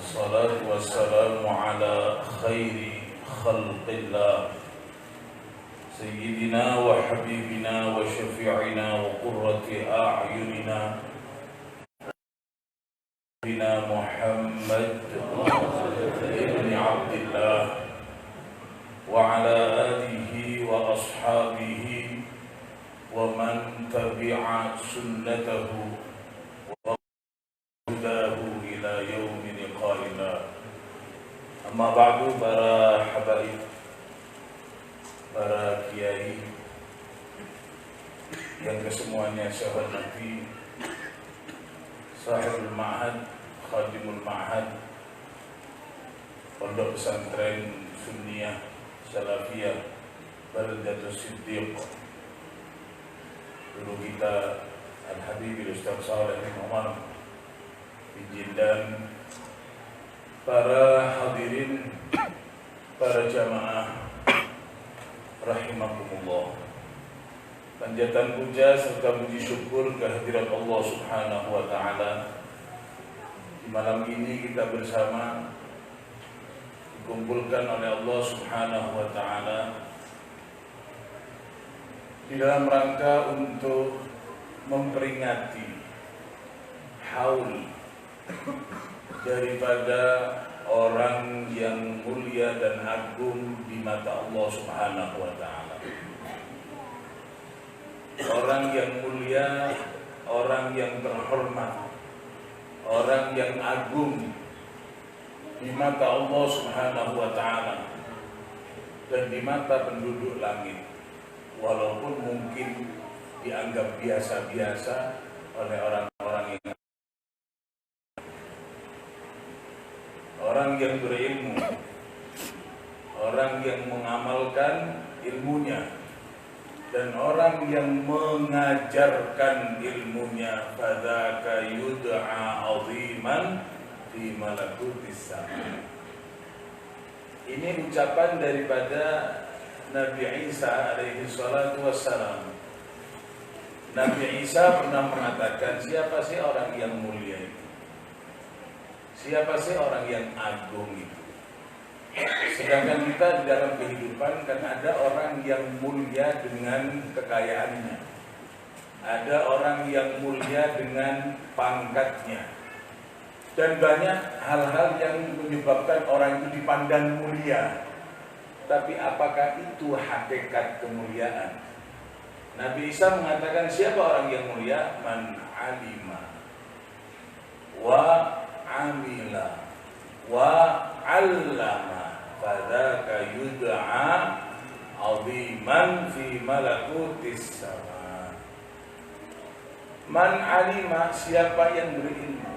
الصلاة والسلام على خير خلق الله سيدنا وحبيبنا وشفيعنا وقرة أعيننا بنا محمد بن عبد الله وعلى آله وأصحابه ومن تبع سنته وهداه إلى يوم لقائنا. أما بعد، para habaib, para kiai yang kesemuanya saya hormati, sahibul ma'had, khadimul ma'had, pondok pesantren Sunniyah Salafiyah Baldatus Siddiq, guru kita Al-Habib Ustaz Saleh bin Umar bin Jindan, para hadirin, para jamaah rahimakumullah. Panjatan puja serta puji syukur kehadirat Allah Subhanahu wa taala. Di malam ini kita bersama dikumpulkan oleh Allah Subhanahu wa taala di dalam rangka untuk memperingati haul daripada orang yang mulia dan agung di mata Allah Subhanahu wa taala. Orang yang mulia, orang yang terhormat, orang yang agung di mata Allah Subhanahu wa taala dan di mata penduduk langit, walaupun mungkin dianggap biasa-biasa oleh orang-orang yang berilmu, orang yang mengamalkan ilmunya, dan orang yang mengajarkan ilmunya. Fadzaka yud'a 'aziman fi malakutis sama. Ini ucapan daripada Nabi Isa alaihi salatu wassalam. Nabi Isa pernah mengatakan, siapa sih orang yang mulia itu? Siapa sih orang yang agung itu? Sedangkan kita di dalam kehidupan kan ada orang yang mulia dengan kekayaannya, ada orang yang mulia dengan pangkatnya, dan banyak hal-hal yang menyebabkan orang itu dipandang mulia. Tapi apakah itu hakikat kemuliaan? Nabi Isa mengatakan, siapa orang yang mulia? Man alima wa amila wa 'allama fadzaka yud'a 'aziman fi malakutis sama. Man alima, siapa yang berilmu.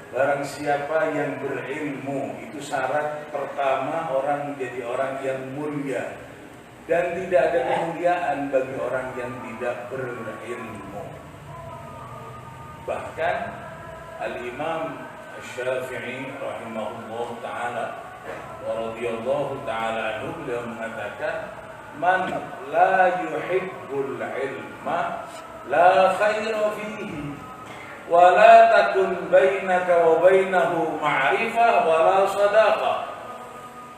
Barang siapa yang berilmu, itu syarat pertama orang menjadi orang yang mulia. Dan tidak ada kemuliaan bagi orang yang tidak berilmu. Bahkan Al-Imam Asy-Syafi'i rahimahullah ta'ala wa radhiyallahu ta'ala anhu, beliau mengatakan, man la yuhibbul ilma la khaira fihi wa la takun bainaka wa bainahu ma'rifah wa la sadaqah.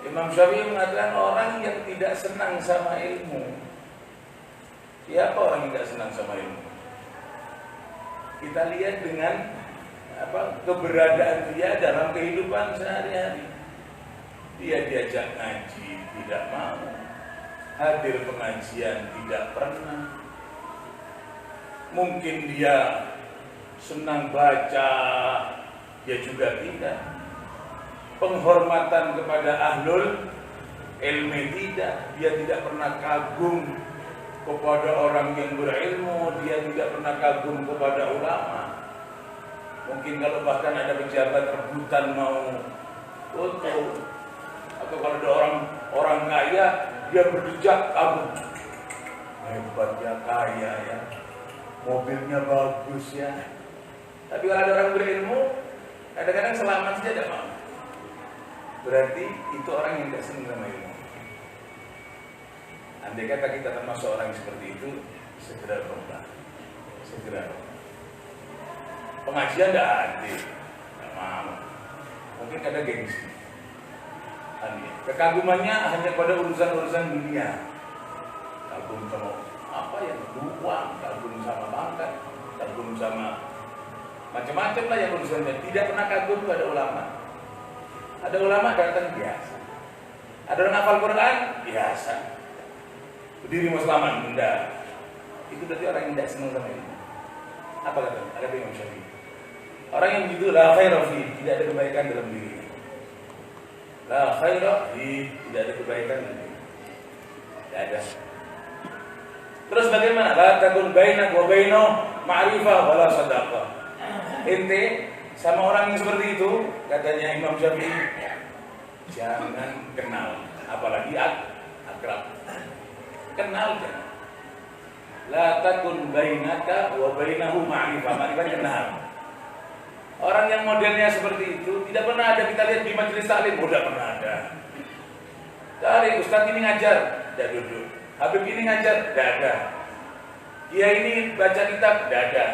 Imam Syafi'i mengatakan, orang yang tidak senang sama ilmu. Siapa orang yang tidak senang sama ilmu? Kita lihat dengan keberadaan dia dalam kehidupan sehari-hari. Dia diajak ngaji tidak mau, hadir pengajian tidak pernah. Mungkin dia senang baca, dia juga tidak. Penghormatan kepada ahlul ilmi tidak, dia tidak pernah kagum kepada orang yang berilmu, dia tidak pernah kagum kepada ulama. Mungkin kalau bahkan ada pejabat rebutan mau foto, atau kalau ada orang kaya, dia berdejak kagum. Hebatnya kaya ya, mobilnya bagus ya. Tapi kalau ada orang berilmu, kadang-kadang selamat saja tidak mau. Berarti itu orang yang tidak senang sama ilmu. Andai kata kita termasuk orang yang seperti itu, segera berubah. Segera. Pengajian tidak hadir, tidak mau. mungkin ada gengsi. Kekagumannya hanya pada urusan-urusan dunia. Kagum sama apa ya, uang, kagum sama pangkat, kagum sama macam-macam lah yang urusannya. Tidak pernah kagum pada ulama. Ada ulama datang biasa. Ada orang hafal Quran biasa. Berdiri mau selamat, enggak. Itu berarti orang yang tidak senang sama ilmu. Apa kata? Ada Imam Syafi'i. Orang yang begitu la khaira fi, tidak ada kebaikan dalam dirinya. La khaira fi, tidak ada kebaikan dalam dirinya. Tidak ada. Terus bagaimana? La takun bainak wa bainahu ma'rifah wala sadaqah. Ente sama orang yang seperti itu, katanya Imam Syafi'i, jangan kenal, apalagi akrab. Kenal jangan. La takun bainaka wa bainahu ma'rifah. Ma'rifah kenal. Orang yang modelnya seperti itu tidak pernah ada kita lihat di majelis taklim, tidak pernah ada. Dari ustaz ini ngajar, tidak duduk. Habib ini ngajar, tidak ada. Dia ini baca kitab, tidak ada.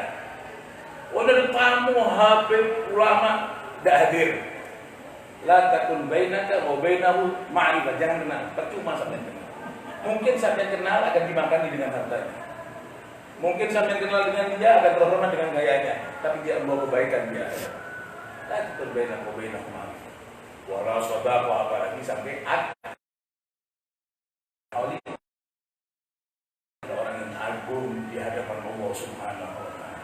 Udah tamu habib ulama tidak hadir. La takun bainaka wa bainahu ma'rifah. Jangan kenal, percuma sampai kenal. Mungkin sampai kenal akan dimakan dengan hartanya. Mungkin sampai kenal dengan dia akan terhormat dengan gayanya, tapi dia membawa kebaikan dia. La takun bainaka wa bainahu ma'rifah. Wala sadaqah, apalagi sampai ada orang yang agung di hadapan Allah Subhanahu wa ta'ala.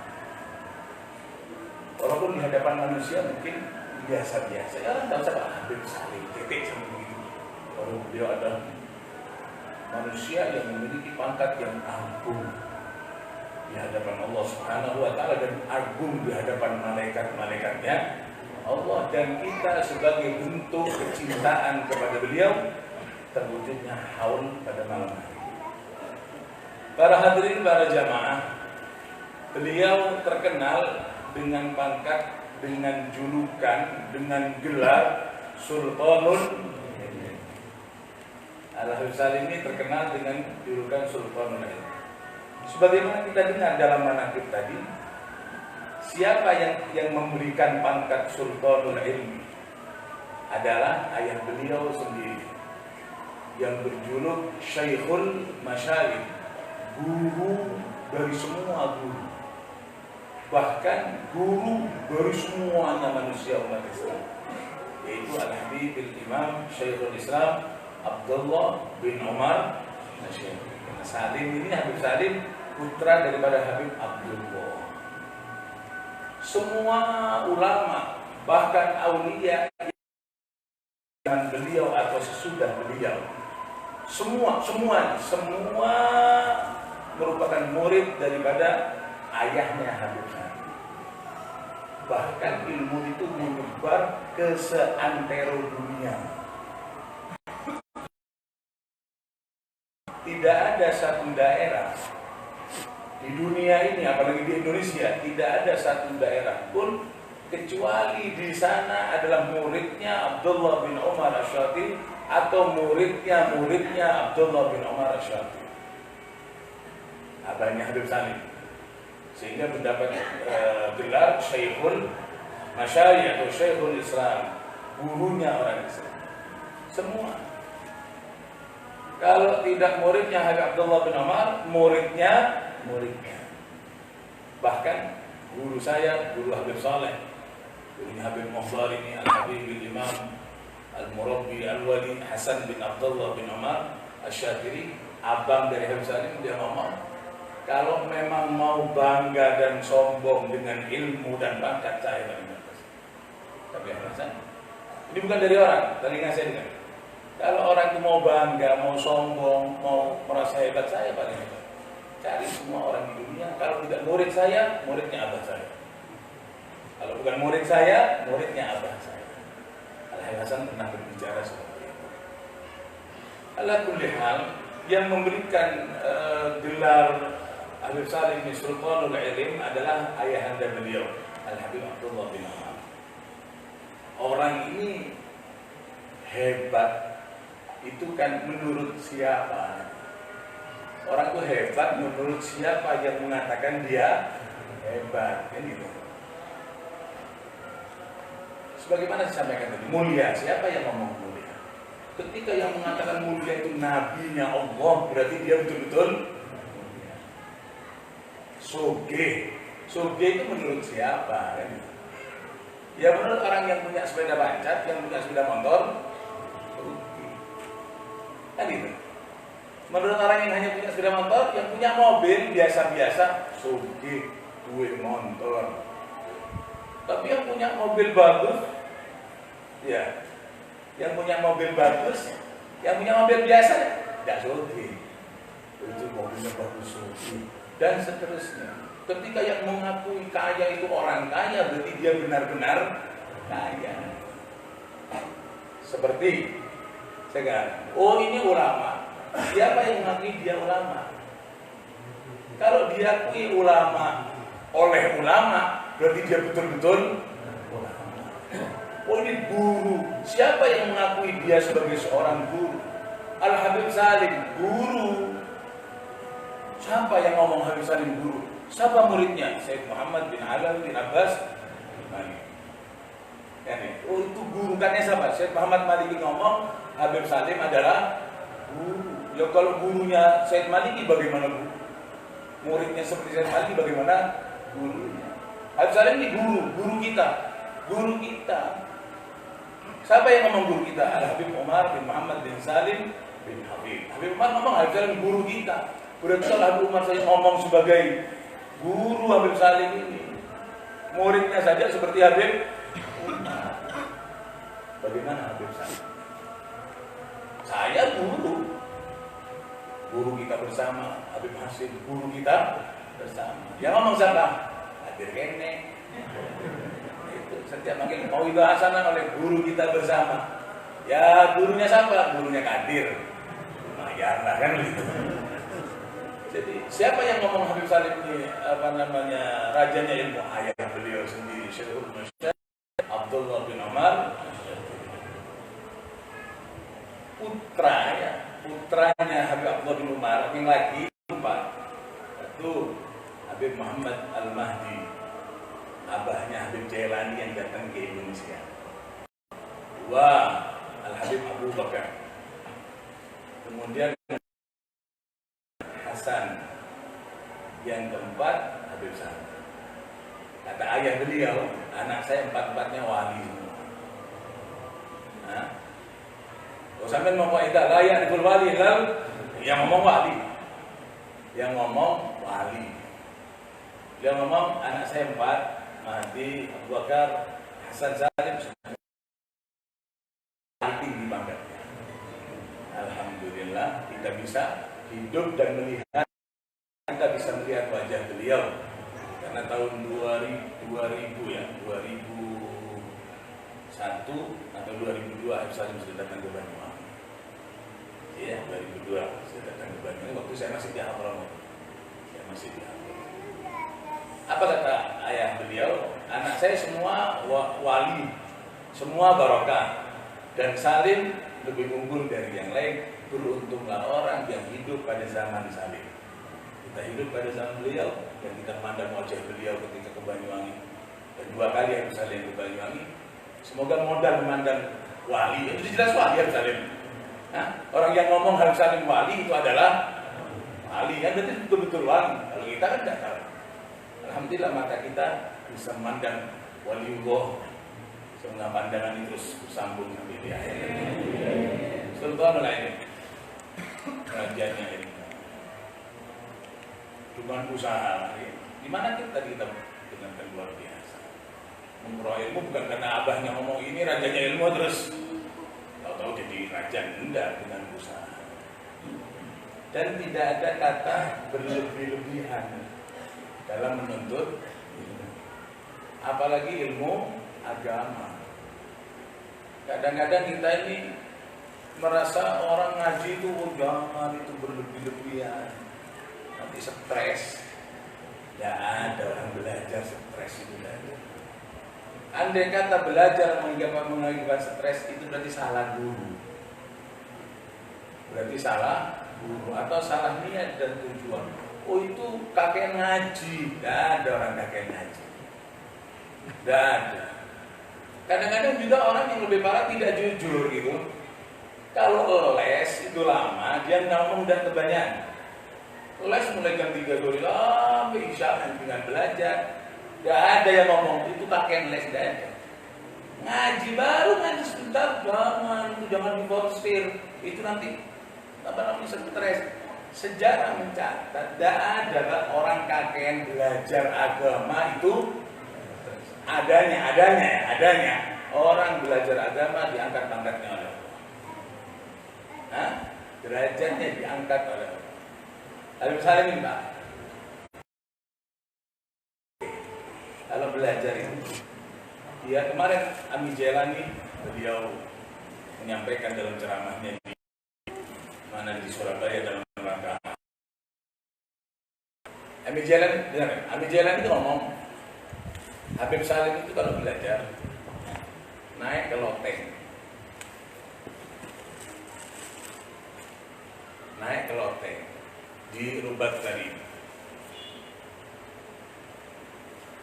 Walaupun di hadapan manusia mungkin biasa-biasa. Ya orang tak usah Habib saling titik sama begitu. Kalau beliau ada manusia yang memiliki pangkat yang agung di hadapan Allah Subhanahu wa ta'ala dan agung di hadapan malaikat-malaikatnya Allah, dan kita sebagai bentuk kecintaan kepada beliau terwujudnya haul pada malam hari. Para hadirin, para jamaah, beliau terkenal dengan pangkat, dengan julukan, dengan gelar Sultanul Al-Habib Salim ini terkenal dengan julukan Sultanul Ilm. Sebagaimana kita dengar dalam manaqib tadi, siapa yang memberikan pangkat Sultanul Ilm adalah ayah beliau sendiri yang berjuluk Syekhul Masyayikh, guru dari semua guru, bahkan guru dari semuanya manusia umat Islam, yaitu Al-Habib Imam Syekhul Islam Abdullah bin Umar Nasyid. Salim ini, Habib Salim, putra daripada Habib Abdullah. Semua ulama, bahkan aulia dengan beliau atau sesudah beliau, semua merupakan murid daripada ayahnya Habib Salim. Bahkan ilmu itu menyebar ke seantero dunia. Tidak ada satu daerah di dunia ini, apalagi di Indonesia, tidak ada satu daerah pun kecuali di sana adalah muridnya Abdullah bin Umar Asy-Syatili atau muridnya Abdullah bin Umar Asy-Syatili, abahnya Habib Salim, sehingga mendapat gelar Syekhul Masyayikh atau Syekhul Islam, gurunya orang Islam. Semua. Kalau tidak muridnya Habib Abdullah bin Umar, muridnya. Bahkan guru saya, guru Habib Saleh, gurunya Habib Mukhtar ini, Al-Habib Imam Al-Murabbi Al-Wali Hasan bin Abdullah bin Umar Asy-Syatili, abang dari Habib Salim, dia ngomong, kalau memang mau bangga dan sombong dengan ilmu dan pangkat, saya paling bagus. Tapi Hasan, ini bukan dari orang, telinga saya dengar. Kalau orang itu mau bangga, mau sombong, mau merasa hebat, saya paling hebat. Cari semua orang di dunia. Kalau tidak murid saya, muridnya abah saya. Kalau bukan murid saya, muridnya abah saya. Al-Habib Hasan pernah berbicara seperti itu. Ala kulli hal, yang memberikan gelar Habib Salim bin Sultanul Ilm adalah ayahanda beliau, Al-Habib Abdullah bin Umar. Orang ini hebat. Itu kan menurut siapa? Orang itu hebat menurut siapa yang mengatakan dia hebat, kan gitu. Sebagaimana saya sampaikan tadi, mulia. Siapa yang ngomong mulia? Ketika yang mengatakan mulia itu nabinya Allah, berarti dia betul-betul mulia. Soge itu menurut siapa? Kan? Ya menurut orang yang punya sepeda bancat, yang punya sepeda motor, soge. Kan itu. Menurut orang yang hanya punya sepeda motor, yang punya mobil biasa-biasa, soge, duwe motor. Tapi yang punya mobil bagus, ya, yang punya mobil bagus, yang punya mobil biasa, tidak soge. Itu mobilnya bagus, soge, dan seterusnya. Ketika yang mengakui kaya itu orang kaya, berarti dia benar-benar kaya. Seperti sekarang, oh ini ulama. Siapa yang mengakui dia ulama? Kalau diakui ulama oleh ulama, berarti dia betul-betul ulama. Oh ini guru. Siapa yang mengakui dia sebagai seorang guru? Al-Habib Salim, guru. Siapa yang ngomong Habib Salim guru? Siapa muridnya? Syekh Muhammad bin Alal bin Abbas. Oh itu guru, kan siapa? Syekh Muhammad Maliki ngomong Habib Salim adalah guru. Ya kalau gurunya Syekh Maliki bagaimana guru? Muridnya seperti Syekh Maliki bagaimana gurunya? Habib Salim ini guru kita. Guru kita. Siapa yang ngomong guru kita? Al-Habib Umar bin Muhammad bin Salim bin Habib. Habib Umar ngomong Habib Salim guru kita. Berarti kalau Habib Umar saya ngomong sebagai guru Habib Salim ini, muridnya saja seperti Habib Umar. Bagaimana Habib Salim? Saya guru kita bersama. Habib Hasim guru kita bersama. Yang ngomong siapa? Hadir kene. Itu setiap manggil mau itu hasanah oleh guru kita bersama. Ya gurunya siapa? Gurunya Kadir. Lumayan lah kan gitu. Jadi siapa yang ngomong Habib Salim ini rajanya ilmu? Ayah beliau sendiri, Syekhul Musyad Abdullah bin Umar, putranya Habib Abdullah bin Umar, yang lagi empat. Satu Habib Muhammad Al-Mahdi, abahnya Habib Jailani yang datang ke Indonesia. Dua Al-Habib Abu Bakar. Kemudian Hasan, yang keempat Habib Salim. Kata ayah beliau, anak saya empat-empatnya wali semua. Kalau sampai mau kaidah layak dikul wali, yang ngomong wali, yang ngomong wali, yang ngomong anak saya empat, Mahdi, Abu Bakar, Hasan, Salim, tinggi pangkatnya. Alhamdulillah kita bisa hidup dan melihat, kita bisa melihat wajah beliau karena tahun 2000 ya, 2001 atau 2002 Habib Salim sudah datang ke Banyuwangi. Iya, 2002 sudah datang ke Banyuwangi. Waktu saya masih di Hadramut. Apa kata ayah beliau? Anak saya semua wali, semua barokah, dan Salim lebih unggul dari yang lain. Beruntunglah orang yang hidup pada zaman Salim. Kita hidup pada zaman beliau dan kita pandang wajah beliau ketika ke Banyuwangi. Dan 2 kali Habib Salim ke Banyuwangi. Semoga modal memandang wali, itu jelas wali Habib Salim. Orang yang ngomong Habib Salim wali itu adalah wali, kan berarti betul-betul wali. Kalau kita kan tidak tahu. Alhamdulillah mata kita bisa memandang waliullah. Semoga pandangan itu terus bersambung sampai di akhir. Sultan lain. Kerajanya ini cuma usaha. Di mana kita dengarkan luar biasa. Umroh ilmu bukan karena abahnya ngomong ini rajanya ilmu terus tahu-tahu jadi raja, enggak, dengan usaha. Dan tidak ada kata berlebih-lebihan dalam menuntut ilmu. Apalagi ilmu agama. Kadang-kadang kita ini merasa orang ngaji itu jangan itu berlebih-lebihan, nanti stres. Tidak ada orang belajar stres itu ada. Andai kata belajar mengakibatkan stres itu berarti salah guru, berarti salah guru atau salah niat dan tujuan. Oh itu kakek ngaji, tidak ada orang kakek ngaji, tidak ada. Kadang-kadang juga orang yang lebih parah tidak jujur gitu. Kalau les itu lama, dia ngomong udah kebanyakan. Les mulai jam 3 sore sampai isya dengan belajar. Gak ada yang ngomong itu pakaian les, gak ada. Ngaji baru ngaji sebentar, jangan diforsir. Itu nanti stres. Sejarah mencatat, tidak ada kan orang kakek belajar agama itu adanya orang belajar agama diangkat pangkatnya oleh Allah. Derajatnya diangkat oleh Allah. Habib Salim Pak, kalau belajar itu, dia kemarin Ami Jailani beliau menyampaikan dalam ceramahnya di mana di Surabaya dalam rangka Ami Jailani itu ngomong, Habib Salim itu kalau belajar naik ke loteng, di Rubat Karim.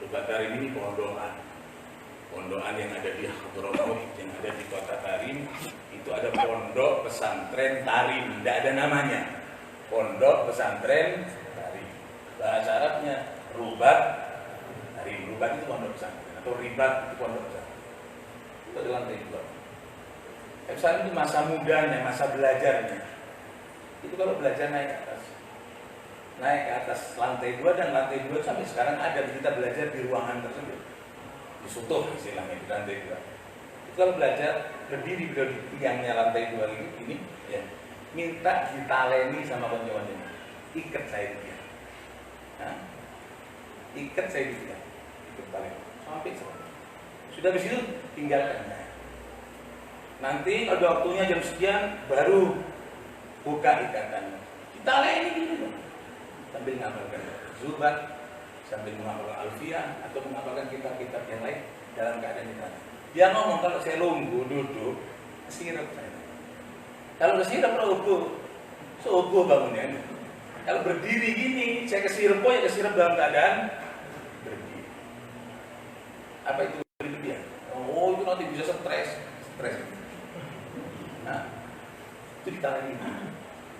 Rubat Karim ini pondokan yang ada di Hadramaut, yang ada di kota Karim. Itu ada pondok pesantren Tarim, tidak ada namanya. Pondok pesantren Tarim. Bahasa Arabnya Rubat Tarim. Rubat itu pondok pesantren atau Ribat itu pondok pesantren. Itu di lantai 2. Itu masa mudanya, masa belajarnya. Itu kalau belajar naik ke atas lantai 2, dan lantai 2 sampai sekarang ada, kita belajar di ruangan tersebut. Di Sutuh istilahnya di lantai 2. Itu kalau belajar berdiri di tiangnya lantai 2 ini ya, minta ditaleni sama konco-konconya. Ikat saya di tiang. Ikat saya di tiang. Ikat taleni sampai selesai. Sudah habis itu tinggalkan. Nanti ada waktunya jam sekian baru buka ikatannya. Ditaleni gitu. Sambil menghafalkan Zubat, sambil menghafalkan Alfiyah, atau menghafalkan kitab-kitab yang lain dalam keadaan itu. Dia ngomong, kalau saya lunggu, duduk, kesirap saya. Kalau kesirap, subuh bangunnya. Kalau berdiri gini, saya kesirap, ya kesirap dalam keadaan berdiri. Apa itu berlebihan? Oh, itu nanti bisa stres. Nah, itu ditaleni.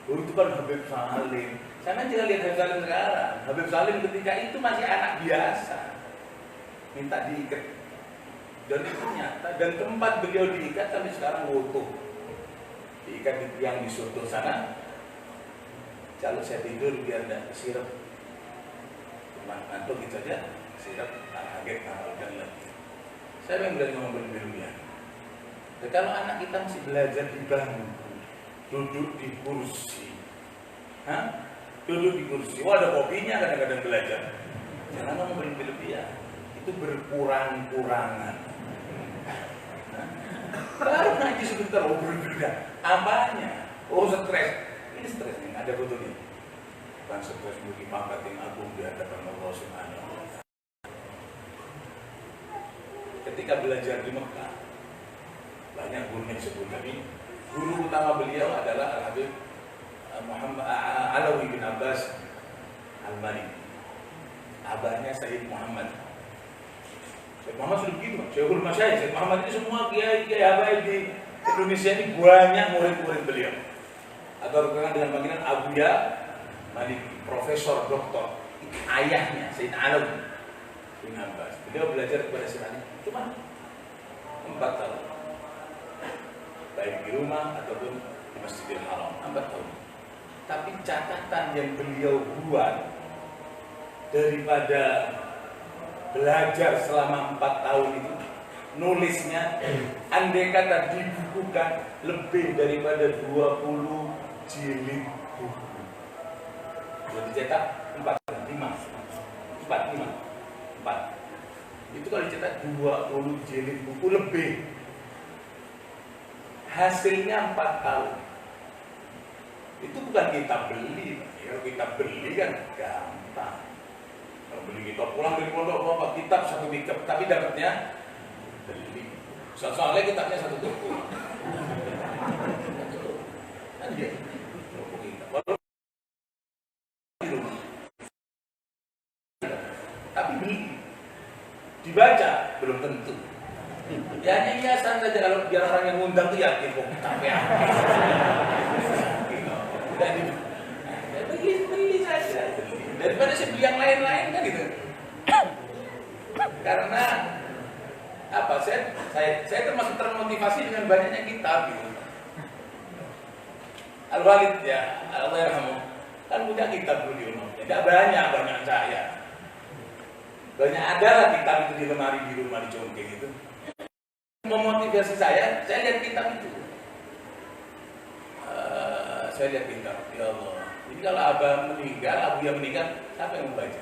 Oh, itu kan Habib Salim. Saya juga lihat Habib Salim sekarang. Habib Salim ketika itu masih anak biasa, minta diikat. Dan itu nyata. Dan tempat beliau diikat sampai sekarang utuh. Diikat di tiang di Sutuh sana. Kalau saya tidur biar tidak kesirap. Cuma ngantuk gitu aja. Kesirap, tak kaget, tak lagi. Saya yang berani ngomong berlebihan. Dan kalau anak kita masih belajar di bangku, duduk di kursi, duduk di kursi, ada kopinya kadang-kadang belajar. Jangan ngomong berlebihan, itu berkurang-kurangan. Baru ngaji sebentar, berlebihan. Apanya? Stres. Ini stres nih, ada fotonya. Bukan stres bagi pangkat yang agung di hadapan Allah Subhanahu wa Ta'ala. Ketika belajar di Mekah, banyak guru yang disebut tadi. Guru utama beliau adalah Al-Habib Muhammad Alawi bin Abbas Al-Maliki. Abahnya Sayyid Muhammad. Sayyid Muhammad sudah begitu, Syekhul Masyayikh. Sayyid Muhammad ini semua kiai habaib di Indonesia ini banyak murid-murid beliau. Atau terkenal dengan panggilan Abuya Maliki, Profesor Doktor. Ayahnya Sayyid Alawi bin Abbas. Beliau belajar kepada Sayyid Ali cuma 4 tahun. Baik di rumah ataupun di Masjidil Haram, 4 tahun. Tapi catatan yang beliau buat daripada belajar selama 4 tahun itu, nulisnya andai kata dibukukan lebih daripada 20 jilid buku. Sudah dicetak 4. Itu kalau dicetak 20 jilid buku lebih. Hasilnya 4 tahun. Itu bukan kita beli. Kalau kita beli kan gampang. Kalau beli kita pulang dari pondok bawa kitab 1 kitab, tapi dapatnya beli. Soalnya kitabnya 1 toko. Kan dia toko kitab. Tapi beli, dibaca belum tentu. Ya hanya hiasan saja, kalau biar orang yang ngundang tuh yakin kok capek. Udah di, beli saja. Daripada saya beli yang lain-lain kan gitu. Karena apa? Saya termasuk termotivasi dengan banyaknya kitab gitu. Al-Walid ya, Allah yarhamu, kan punya kitab dulu di rumahnya. Tidak banyak saya. Banyak adalah kitab itu di lemari di rumah di congkeng itu. Memotivasi saya lihat kitab itu. Saya lihat kitab, ya Allah. Jadi kalau abang meninggal, abu yang meninggal, siapa yang membaca?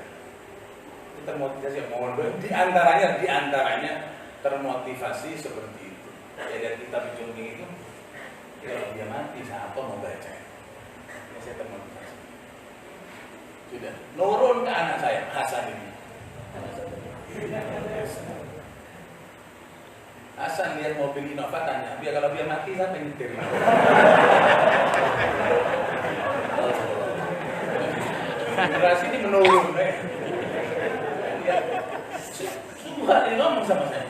Itu termotivasi yang mau di antaranya termotivasi seperti itu. Saya lihat kitab di congkeng itu. Kalau dia mati, siapa mau baca? Ya, saya termotivasi. Sudah, nurun ke anak saya, Hasan ini. Hasan lihat mobil Innova, tanya, dia kalau dia mati, siapa yang nyetir? Generasi ini menurun, Tuhan ini ngomong sama saya.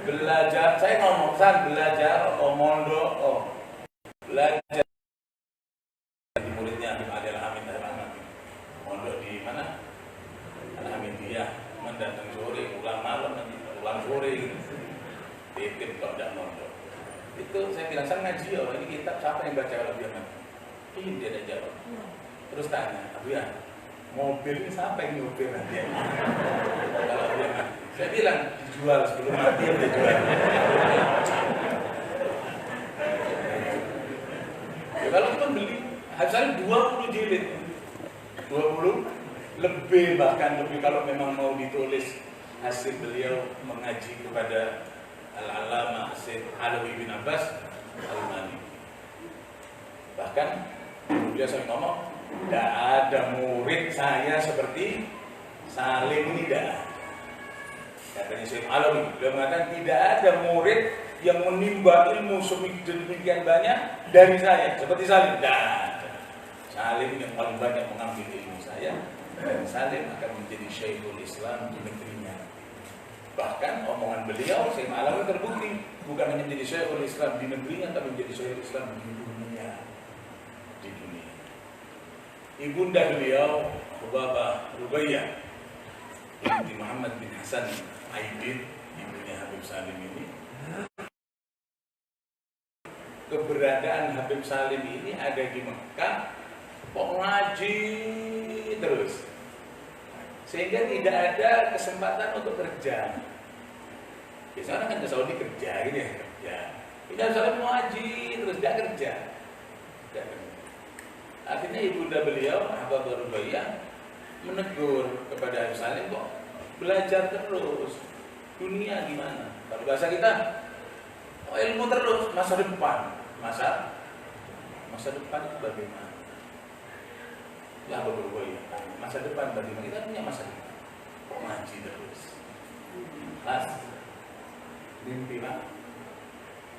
Belajar, saya ngomong belajar, mondok, belajar di muridnya Habib Adil Hamid mondok di mana? Alhamdulillah, mendatang sore, pulang malam, pulang sore, titip kalau tidak mondok. Itu saya bilang, saya ngaji ya, ini kitab siapa yang baca kalau dia mati? Ini dia ada jawab. Terus tanya, Abu ya, mobil ini siapa yang nyopir nanti? Kalau dia mati. Saya bilang, dijual sebelum mati ya dia jual. Ya, kalau kita beli, harusnya 20 jilid. 20 lebih, bahkan lebih kalau memang mau ditulis hasil beliau mengaji kepada Al-Allamah Syekh Alawi bin Abbas Al-Mani. Bahkan beliau sering ngomong, tidak ada murid saya seperti Salim ini, tidak ada. Katanya Syekh Alawi, beliau mengatakan tidak ada murid yang menimba ilmu sedemikian banyak dari saya seperti Salim. Tidak ada. Salim yang paling banyak mengambil ilmu saya, dan Salim akan menjadi Syekhul Islam di negerinya. Bahkan omongan beliau, Syekh Alawi terbukti bukan hanya menjadi Syekhul Islam di negerinya, tapi menjadi Syekhul Islam di dunia. Di dunia. Ibunda beliau, Bapak Rubaiyah binti Muhammad bin Hasan Aidin, ibunya Habib Salim ini. Keberadaan Habib Salim ini ada di Mekah, kok ngaji terus, sehingga tidak ada kesempatan untuk kerja. Biasanya kan ke Saudi kerja gitu ya, kerja. Ini Habib Salim mau ngaji terus, tidak kerja. Akhirnya ibunda beliau, Habib Rubaiyah, menegur kepada Habib Salim, kok belajar terus, dunia gimana? Kalau bahasa kita, ilmu terus, masa depan. Masa depan itu bagaimana? Ya Habib Rubaiyah, masa depan bagaimana? Kita punya masa depan, kok ngaji terus? Mas, mimpi Pak.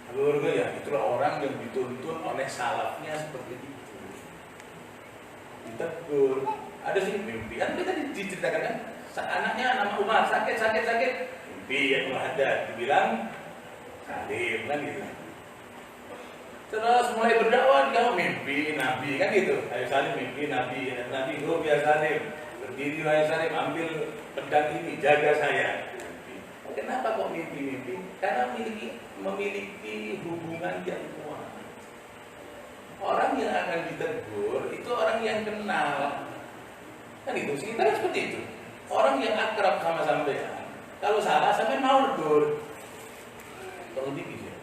Habib Rubaiyah, itulah orang yang dituntun oleh salafnya seperti itu. Ditegur, ada sih mimpi, kan kita diceritakan kan, anaknya nama Umar sakit, mimpi yang ada, dibilang Salim kan gitu. Terus mulai berdakwah dia mimpi Nabi kan gitu. Ayo Salim mimpi Nabi ya Salim, berdiri wahai Salim, ambil pedang ini, jaga saya. Kenapa kok mimpi? Karena memiliki hubungan yang kuat. Orang yang akan ditegur itu orang yang kenal. Kan itu sekitar seperti itu. Orang yang akrab sama sampean. Kalau salah sampean mau negur. Kalau dipikir,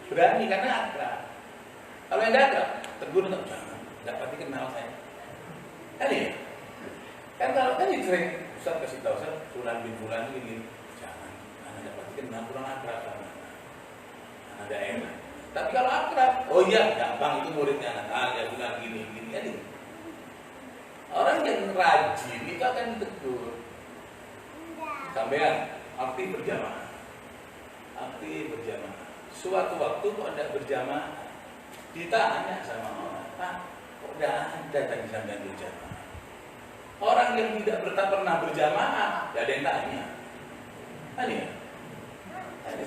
berani karena akrab. Kalau yang tidak akrab, tegur untuk jangan. Tidak pasti kenal saya. Kan ya? Kan kalau kan sering Ustaz kasih tahu Ustaz, Fulan bin Fulan ini jangan. Anda tidak pasti kenal, kurang akrab sama Anda enak. Tapi kalau akrab, oh iya, gampang itu muridnya anak ya bilang gini kan itu. Orang yang rajin itu akan ditegur. Sampean aktif berjamaah. Suatu waktu kok tidak berjamaah, ditanya sama orang, Pak, kok tidak ada tadi sampean berjamaah? Orang yang tidak pernah berjamaah, tidak ada yang tanya. Kan ya?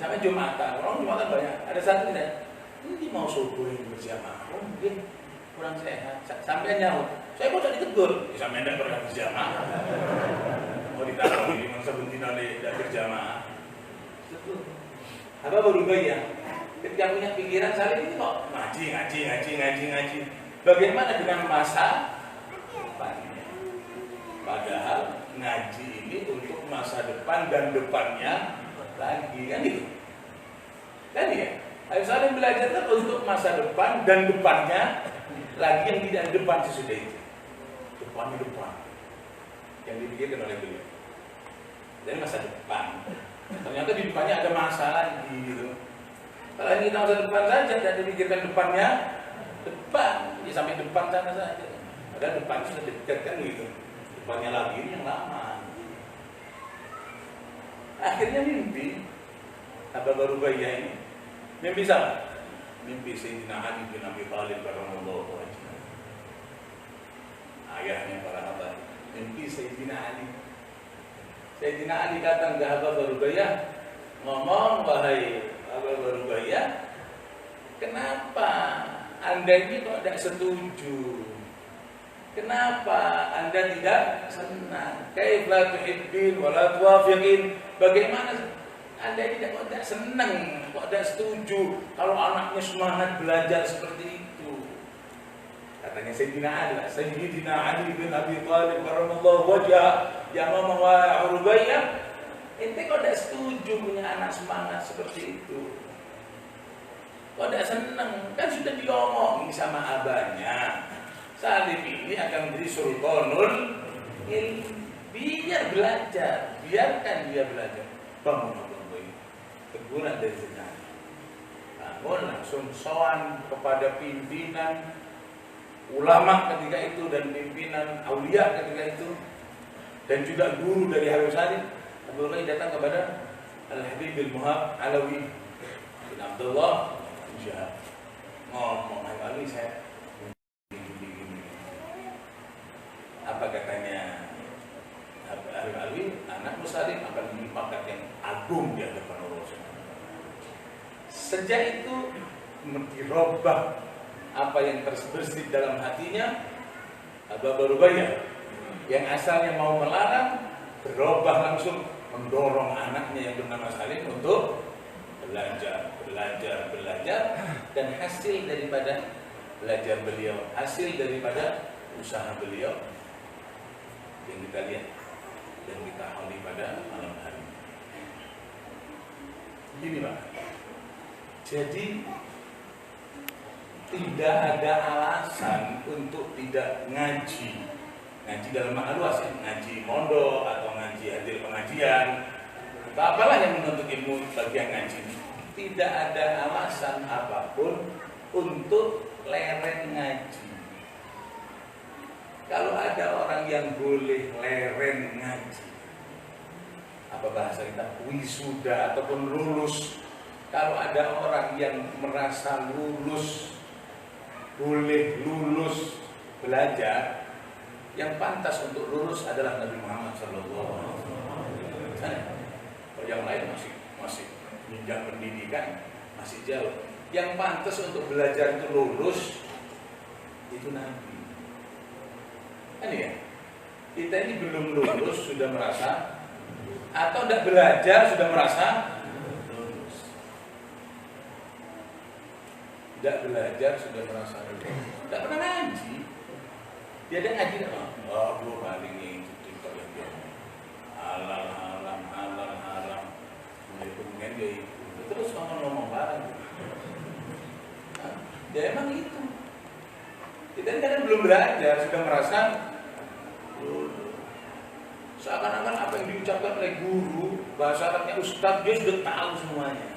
sampai Jumatan, orang Jumatan banyak. Ada satu ini mau subuh berjamaah, mungkin kurang sehat. Sampai nyaut, saya kok tadi ditegur, sampai tidak pernah berjamaah. Mau ditaruh di masa bentina tidak berjamaah. Apa berubah ya? Ketika punya pikiran Salim ini kok ngaji. Bagaimana dengan masa depannya? Padahal ngaji ini untuk masa depan dan depannya lagi, kan itu? Kan ya? Habib Salim belajar untuk masa depan dan depannya lagi, yang tidak depan sesudah itu. Depan yang dipikirkan oleh beliau. Dan masa depan. Ternyata di depannya ada masalah lagi gitu. Kalau ini kita masa depan saja dan dipikirkan depannya, depan, ya sampai depan sana saja. Padahal depan sudah dekat kan gitu. Depannya lagi ini yang lama. Akhirnya mimpi Abu Barubayah ini. Mimpi sama. Mimpi Sayyidina Ali bin Abi Thalib radhiyallahu anhu. Ayahnya para sahabat. Mimpi Sayyidina Ali. Sayyidina Ali datang ke Abu Barubayah, ngomong, wahai Abu Barubayah, kenapa Anda ini kok tidak setuju? Kenapa Anda tidak senang? Kaifa tuhibbin wa la tuwafiqin? Bagaimana Anda ini kok tidak senang, kok tidak setuju kalau anaknya semangat belajar seperti itu? Katanya Sayyidina Ali bin Abi Thalib karramallahu wajhah, yang ngomong, wahai Barubayah, ente kok tidak setuju punya anak semangat seperti itu? Kok tidak senang? Kan sudah diomongin sama abahnya, Salim ini akan menjadi sultanul ilmi. Biar belajar, biarkan dia belajar. Bangun Barubayah, teguran dari Sayyidina. Bangun langsung sowan kepada pimpinan ulama ketika itu dan pimpinan aulia ketika itu, dan juga guru dari Habib Salim. Abu Barubayah datang kepada Al-Habib Al-Muhab Alawi bin Abdullah bin Syahab, ngomong, Habib Ali, saya gini. Apa katanya Habib Ali? Anak Salim akan memiliki pangkat yang agung di hadapan Allah. Sejak itu dirubah apa yang terbesit dalam hatinya Abu Barubayah, yang asalnya mau melarang, berubah langsung mendorong anaknya yang bernama Salim untuk belajar, dan hasil daripada belajar beliau, hasil daripada usaha beliau yang kita lihat dan kita ahli pada malam hari ini. Gini Pak, jadi tidak ada alasan untuk tidak ngaji. Ngaji dalam makna luas ya, ngaji mondok atau ngaji hadir pengajian atau apalah yang menuntut ilmu bagian ngaji. Tidak ada alasan apapun untuk lereng ngaji. Kalau ada orang yang boleh lereng ngaji, apa bahasa kita, wisuda ataupun lulus. Kalau ada orang yang merasa lulus, boleh lulus belajar, yang pantas untuk lulus adalah Nabi Muhammad SAW. Kalau yang lain masih jenjang pendidikan masih jauh. Yang pantas untuk belajar itu lulus itu Nabi. Kan ya? Kita ini belum lulus sudah merasa, atau tidak belajar sudah merasa lulus. Tidak belajar sudah merasa lulus. Tidak pernah ngaji. Dia ada ngaji tak? Oh, gue paling ngikutin kalau dia halal. Kemudian dia ikut. Terus ngomong barang. Ya emang itu. Kita ini kadang belum belajar sudah merasa seakan-akan apa yang diucapkan oleh guru, bahasa Arabnya ustaz, dia sudah tahu semuanya.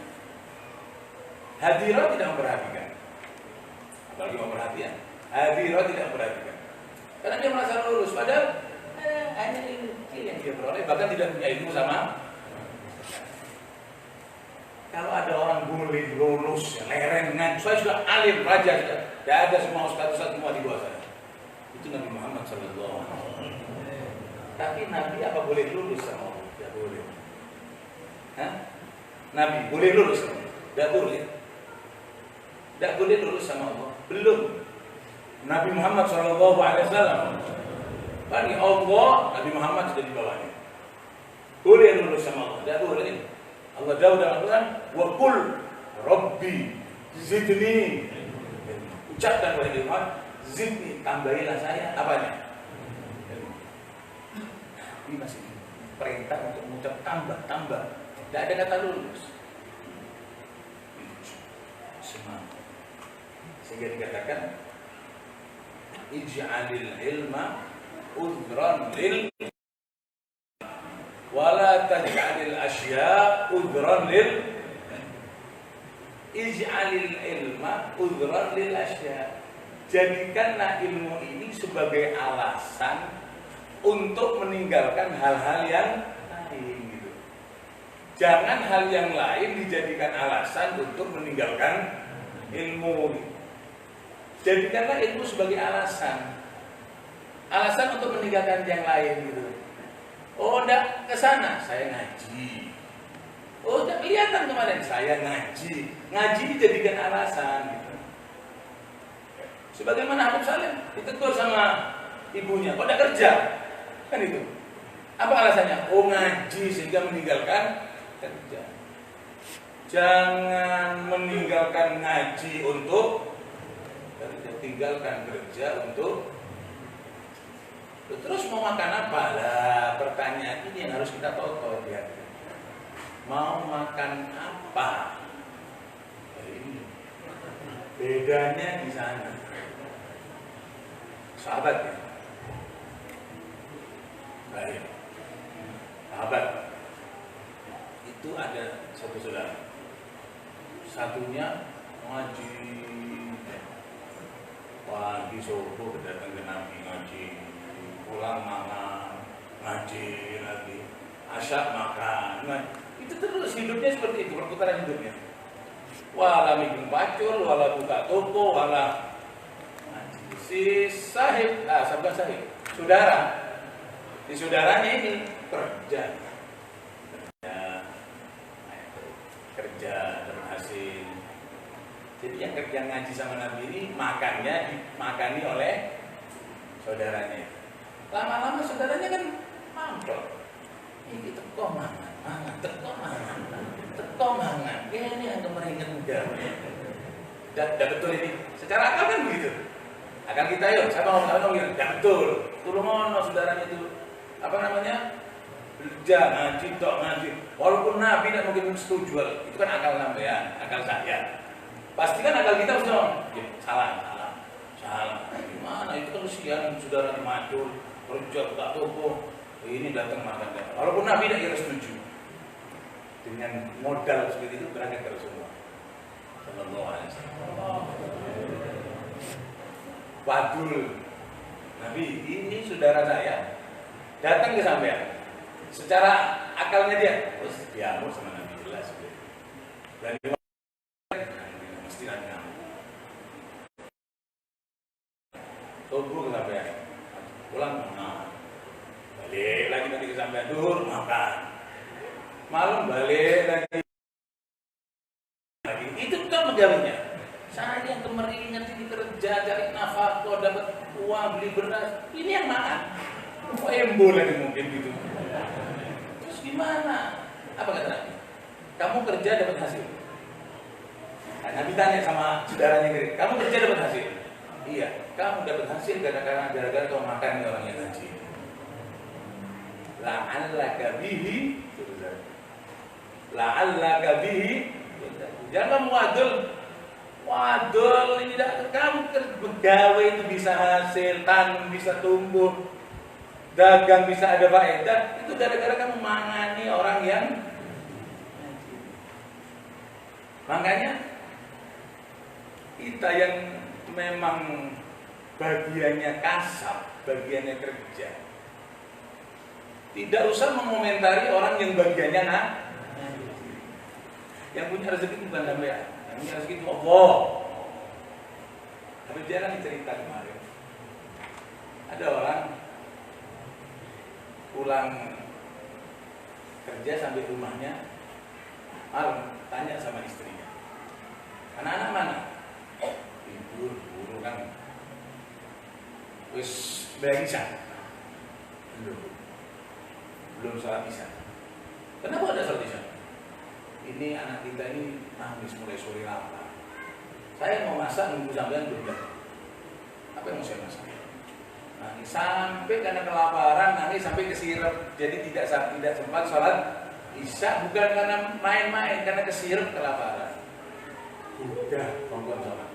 Hadirah tidak memperhatikan. Apalagi memperhatikan. Hadirah tidak memperhatikan. Karena dia merasa lulus, padahal hanya ilmu yang dia peroleh, bahkan tidak punya ilmu sama. Kalau ada orang boleh lulus, lereng, saya sudah alim, raja, tidak ada semua ustaz semua di bawah saya. Itu Nabi Muhammad SAW. Tapi Nabi apa boleh lulus sama Allah? Tidak boleh. Hah? Nabi boleh lurus? Tidak boleh. Tidak boleh lurus sama Allah. Belum. Nabi Muhammad SAW, bagi Allah, Nabi Muhammad sudah di bawahnya. Boleh lurus sama Allah? Tidak boleh. Allah jauh dalam Al-Quran, wa qul Rabbi zidni. Ucapkan oleh Muhammad, zidni, tambahilah saya apanya? Ini masih perintah untuk mengucap tambah. Tidak ada kata lulus. Semangat. Sehingga dikatakan ij'alil ilma udhran lil wala taj'alil asya udhran lil. Ij'alil ilma udhran lil asya. Jadikanlah ilmu ini sebagai alasan untuk meninggalkan hal-hal yang lain gitu. Jangan hal yang lain dijadikan alasan untuk meninggalkan ilmu. Jadikanlah ilmu sebagai alasan untuk meninggalkan yang lain gitu. Oh, enggak ke sana, saya ngaji. Oh, enggak kelihatan kemarin, saya ngaji. Ngaji dijadikan alasan gitu. Sebagaimana Habib Salim ditegur sama ibunya, kok enggak kerja? Kan itu. Apa alasannya? Oh, ngaji sehingga meninggalkan kerja. Jangan meninggalkan ngaji untuk kerja, tinggalkan kerja untuk. Terus mau makan apa? Lah, pertanyaan ini yang harus kita toto ya. Mau makan apa? Ini bedanya di sana. Sahabat ya. Baik. Sahabat itu ada satu saudara. Satunya ngaji pagi subuh datang ke Nabi ngaji, pulang makan ngaji lagi, asya makan ngaji. Itu terus hidupnya seperti itu, perputaran hidupnya. Wala bikin pacul, wala buka toko, wala ngaji. Si sahib, sahabat sahib, saudara. Di saudaranya ini kerja berhasil. Jadi yang kerja ngaji sama Nabi ini makannya dimakani oleh saudaranya. Lama-lama saudaranya kan mangkel. Ini teko mangan. Ini yang kemarin enggak. Dan betul ini. Secara akal kan begitu. Akal kita yuk, siapa ngomong gitu? Ya betul. Tulung ono saudaranya itu kerja ngaji tok ngaji. Walaupun Nabi tidak mungkin setuju, itu kan akal sampean, akal saya. Pasti kan akal kita sudah salah. Gimana itu kan usian saudara macul kerja buka toko, ini datang makan. Walaupun Nabi tidak setuju, dengan modal seperti itu berangkat ke Rasulullah Sallallahu Alaihi Wasallam. Wadul Nabi, ini saudara saya datang ke sampean. Secara akalnya dia, terus diamuk sama Nabi jelas. Dan mesti ada tubuh ke sampean, pulang balik lagi nanti ke sampean, duhur makan, malam balik lagi. Itu kan pegawainya. Saya yang kemeringan ini kerja cari nafkah, dapat uang beli beras, ini yang makan. Embo lagi mungkin gitu. Terus gimana? Apa kata Nabi? Kamu kerja dapat hasil. Nah, Nabi tanya sama saudaranya gitu, kamu kerja dapat hasil? Iya, kamu dapat hasil gara-gara kau makan nih orang yang ngaji. La'allaka bihi. Jangan wadul ini kamu pegawai itu bisa hasil, tanam bisa tumbuh, dagang bisa ada faedah, itu gara-gara kamu mangani orang yang. Makanya kita yang memang bagiannya kasab, bagiannya kerja, tidak usah mengomentari orang yang bagiannya yang punya rezeki bukan sampean, yang punya rezeki itu Allah. Tapi jangan cerita kemarin, ada orang pulang kerja sampai rumahnya malam, sembahyang isya? Belum sholat isya. Kenapa ada sholat isya? Ini anak kita ini nangis mulai sore lapar. Saya mau masak nunggu sampean belum datang. Apa yang mau saya masak? Nangis sampai karena kelaparan, nangis sampai kesirep. Jadi tidak sempat sholat isya, bukan karena main-main, karena kesirep kelaparan. Udah, bangun sholat.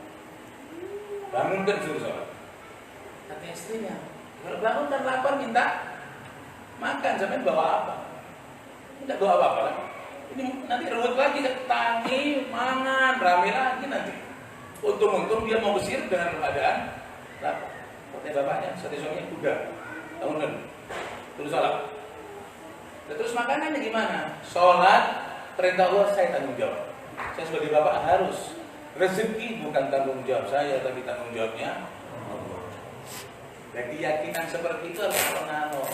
Bangunkan suruh sholat. Kata istrinya, kalau bangun kan lapar minta makan, sampai bawa apa? Tidak bawa apa-apa kan? Ini nanti ruwet lagi, tangi, mangan, rame lagi nanti. Untung-untung dia mau kesirep dengan keadaan lapar. Kata bapaknya, kata suaminya, udah, bangunkan, terus sholat. Terus makanannya gimana? Sholat, perintah Allah saya tanggung jawab. Saya sebagai bapak harus. Rezeki bukan tanggung jawab saya, tapi tanggung jawabnya Allah. Dan keyakinan seperti itu harus pengaruh.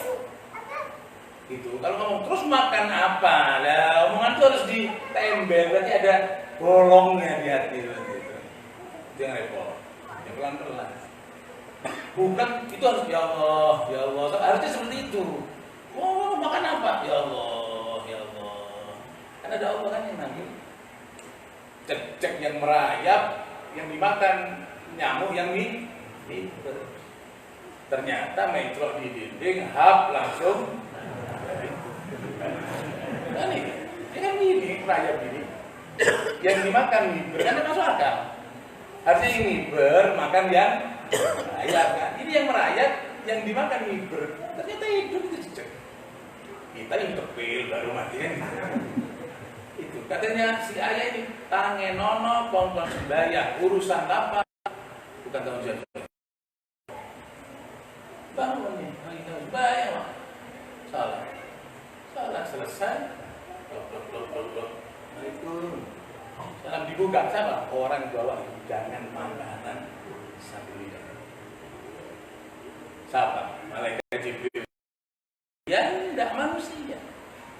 Gitu. Kalau ngomong terus makan apa? Lah, omongan itu harus ditembel, berarti ada bolongnya di hati gitu. Jangan repot. Ya pelan-pelan. Bukan itu harus ya Allah, ya Allah. Harusnya seperti itu. Oh, makan apa? Ya Allah, ya Allah. Kan ada Allah kan yang nanti. Cek yang merayap, yang dimakan nyamuk yang ini. Ternyata metrok di dinding, hap langsung. Kan ini kan gini, merayap gini. Yang dimakan miber kan masuk akal. Harusnya yang miber makan yang merayap kan. Ini yang merayap, yang dimakan miber. Ternyata hidup itu cek. Kita yang tepil baru mati kan. Itu katanya si ayah ini tangen nono pon-pon sembahyang urusan apa bukan tanggung jawab. Bangun nih, kita sembahyang salah selesai. Assalamualaikum. Salam dibuka sama orang bawa jangan makanan satu lidah. Siapa? Malaikat Jibril. Ya tidak manusia.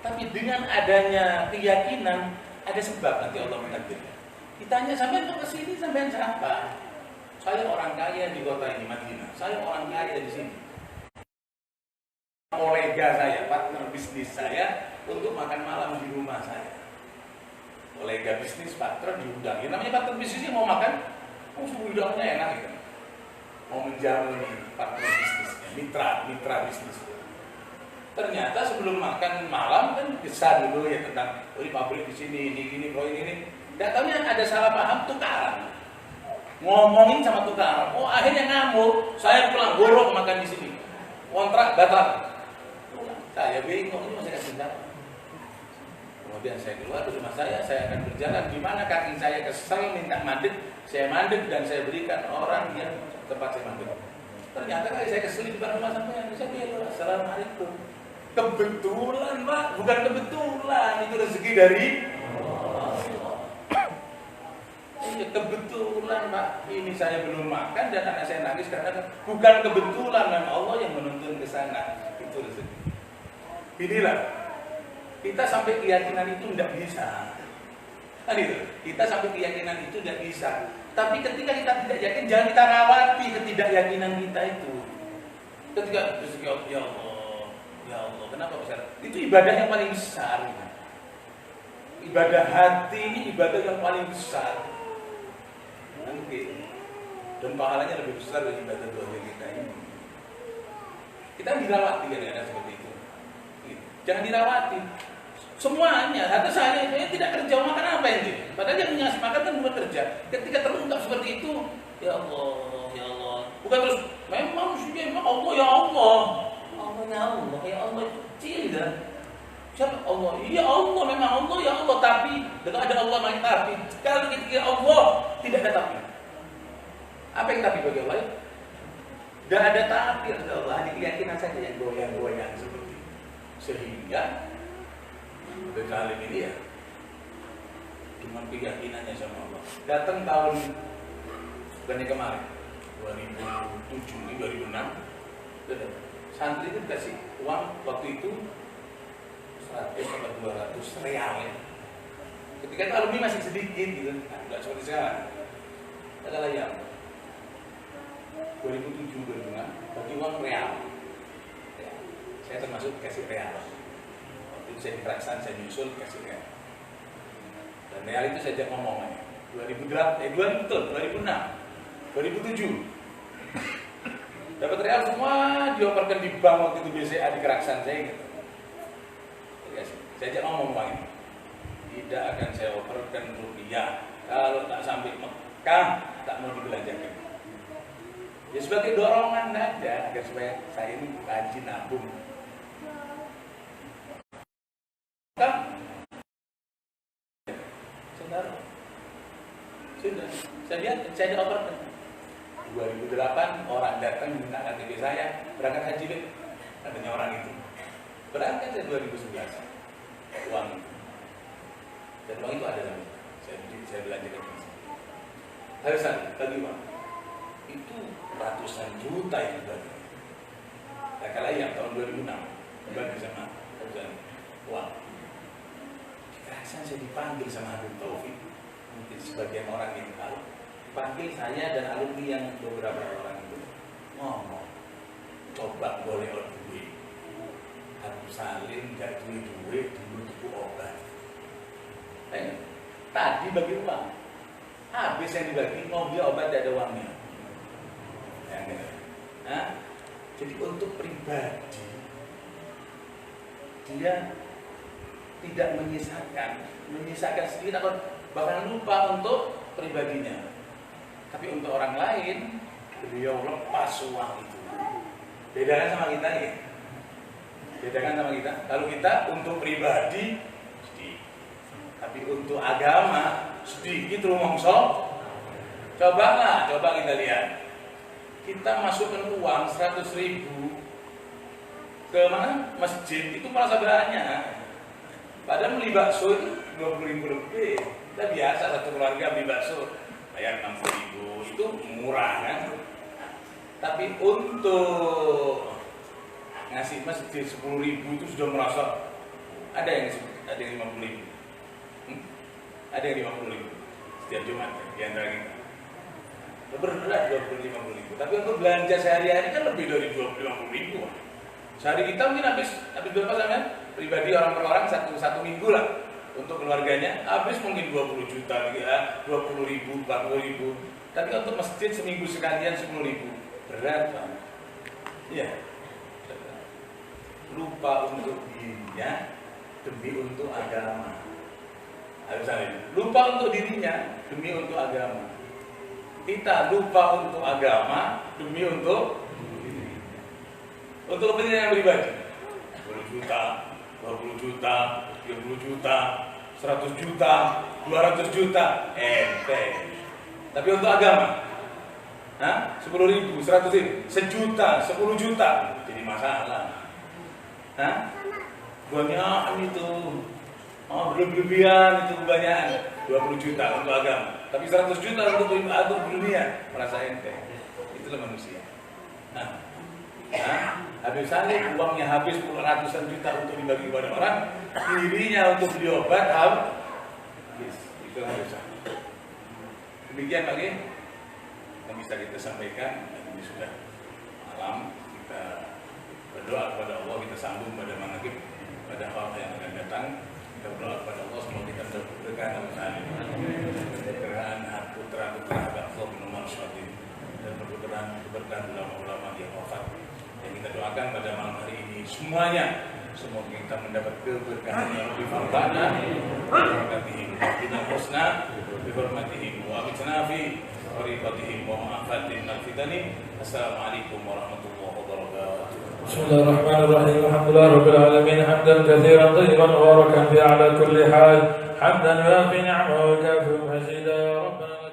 Tapi dengan adanya keyakinan, ada sebab nanti Allah menakdirkan. Ditanya sampean kok kesini, sampean siapa? Saya orang kaya di kota ini, Madinah. Saya orang kaya di sini. Kolega saya, partner bisnis saya, untuk makan malam di rumah saya. Kolega bisnis, partner diundang. Ya, namanya partner bisnis mau makan, udangnya enak gitu. Mau menjamu partner bisnisnya, mitra bisnis. Ternyata sebelum makan malam kan besar dulu ya tentang ini pabrik di sini, ini, proyek ini. Tidak tahunya ada salah paham tukaran. Ngomongin sama tukar. Oh akhirnya ngamuk. Saya pulang borok makan di sini. Kontrak batal. Saya bingung ini masih kasih berapa. Kemudian saya keluar dari rumah saya akan berjalan di mana kaki saya kesel minta mandek, saya mandek dan saya berikan orang yang tempat saya mandek. Ternyata kali saya kesel di depan rumah sampai saya bilang assalamualaikum. Kebetulan Pak, bukan kebetulan, itu rezeki dari Allah. Ini kebetulan Pak, ini saya belum makan dan anak saya nangis karena bukan kebetulan, memang Allah yang menuntun ke sana. Itu rezeki. Inilah kita sampai keyakinan itu tidak bisa. Kan itu, kita sampai keyakinan itu tidak bisa. Tapi ketika kita tidak yakin, jangan kita rawati ketidakyakinan kita itu. Ketika rezeki ya Allah. Ya Allah, kenapa besar? Itu ibadah yang paling besar. Ibadah hati ini ibadah yang paling besar. Nanti dan pahalanya lebih besar dari ibadah doa kita ini. Kita dirawati kan seperti itu. Jangan dirawati. Semuanya, harta saya tidak kerja makan apa ini? Padahal yang ngasih makan kan bukan kerja. Ketika terungkap seperti itu, ya Allah, ya Allah. Bukan terus memang Allah ya Allah. Ya Allah kecil dah. Siapa Allah? Iya Allah, memang Allah ya Allah, tapi kalau ada Allah main tapi. Kalau ketika Allah tidak ada tapi. Apa yang tapi bagi Allah? Tidak ada tapi ada Allah, hanya keyakinan saja yang goyang-goyang seperti itu. Sehingga berkali ini ya cuma keyakinannya sama Allah. Datang tahun bukannya kemarin 2007 ini 2006 santri itu dikasih uang waktu itu 100 atau 200 real ya. Ketika itu alumni masih sedikit gitu, nggak seperti sekarang. Adalah yang 2007 bagi uang real. Ya, saya termasuk kasih real. Waktu itu saya di Keraksan, saya nyusul kasih real. Dan real itu saya ajak ngomong aja. 2006, 2007. Dapat real semua dioperkan di bank waktu itu BCA di Keraksan saya gitu. Saya ajak ngomong uang ini. Tidak akan saya operkan rupiah. Kalau tak sampai Mekah, tak mau dibelanjakan. Ya sebagai dorongan aja agar supaya saya ini rajin nabung. Sudah, saya lihat, saya dioperkan. 2008 orang datang minta KTP saya berangkat haji, katanya orang itu. Berangkat saya 2011 uang itu. Dan uang itu ada dalam saya belanjakan. Harisan bagi uang itu ratusan juta yang dibagi. Tak kalah yang tahun 2006 dibagi sama ratusan uang. Di Keraksan saya dipanggil sama Habib Taufik. Mungkin sebagian orang yang tahu, panggil saya dan alumni yang beberapa orang itu ngomong, coba boleh duit. Habib Salim gak duit dulu buku obat. Tadi bagi uang, habis yang dibagi mau beli obat tidak ada uangnya. Jadi untuk pribadi dia tidak menyisakan sedikit atau bahkan lupa untuk pribadinya. Tapi untuk orang lain beliau lepas uang itu. Bedakan sama kita ya. Bedakan sama kita. Kalau kita untuk pribadi sedikit, tapi untuk agama sedikit rumongso. Coba kita lihat. Kita masukkan uang 100.000 ke mana? Masjid itu merasa banyak. Padahal beli bakso itu 20.000 lebih. Kita biasa satu keluarga beli bakso bayar 60.000, itu murah kan? Tapi untuk ngasih masjid 10.000 itu sudah merasa ada yang 50.000. Ada yang 50.000 setiap Jumat di antara kita. Berat 50.000. Tapi untuk belanja sehari-hari kan lebih dari 50.000. Sehari kita mungkin habis berapa sampean? Pribadi orang per orang satu minggu lah. Untuk keluarganya habis mungkin 20 juta, 20.000, 40.000. Tapi untuk masjid seminggu sekalian 10.000. Berat banget. Iya. Lupa untuk dirinya demi untuk agama. Lupa untuk dirinya demi untuk agama. Kita lupa untuk agama demi untuk kepentingan yang pribadi. 10 juta, 20 juta, 30 juta, 100 juta, 200 juta, Tapi untuk agama, 10.000, 100.000, sejuta, 10 juta, jadi masalah. Banyak itu, berlebihan itu kebanyakan, 20 juta untuk agama. Tapi 100 juta untuk dunia, merasa enteng. Itulah manusia. Habib Salim uangnya habis ratusan juta untuk dibagi kepada orang, dirinya untuk beli obat habis. Itulah Habib Salim. Demikian lagi yang bisa kita sampaikan. Ini sudah malam, kita berdoa kepada Allah, kita sambung pada manaqib pada waktu yang akan datang. Kita berdoa kepada Allah semoga kita berberkah Habib Salim. Berberkahan putra-putra Allah bin Umar Syadid dan berberkahan ulama-ulama yang wafat. Yang kita doakan pada malam hari ini semuanya, semoga kita mendapat keberkahan yang lebih fardana, berkatihim bina husna, bihormatihim wa abitnafi, warifatihim wa ma'afatin al-fitani. Assalamualaikum warahmatullahi wabarakatuh. Bismillahirrahmanirrahim. Alhamdulillah rabbil alamin, hamdan katsiran thayyiban mubarakan fi ala kulli hal, hamdan yuafi ni'amahu wa yukafi mazida. Rabbana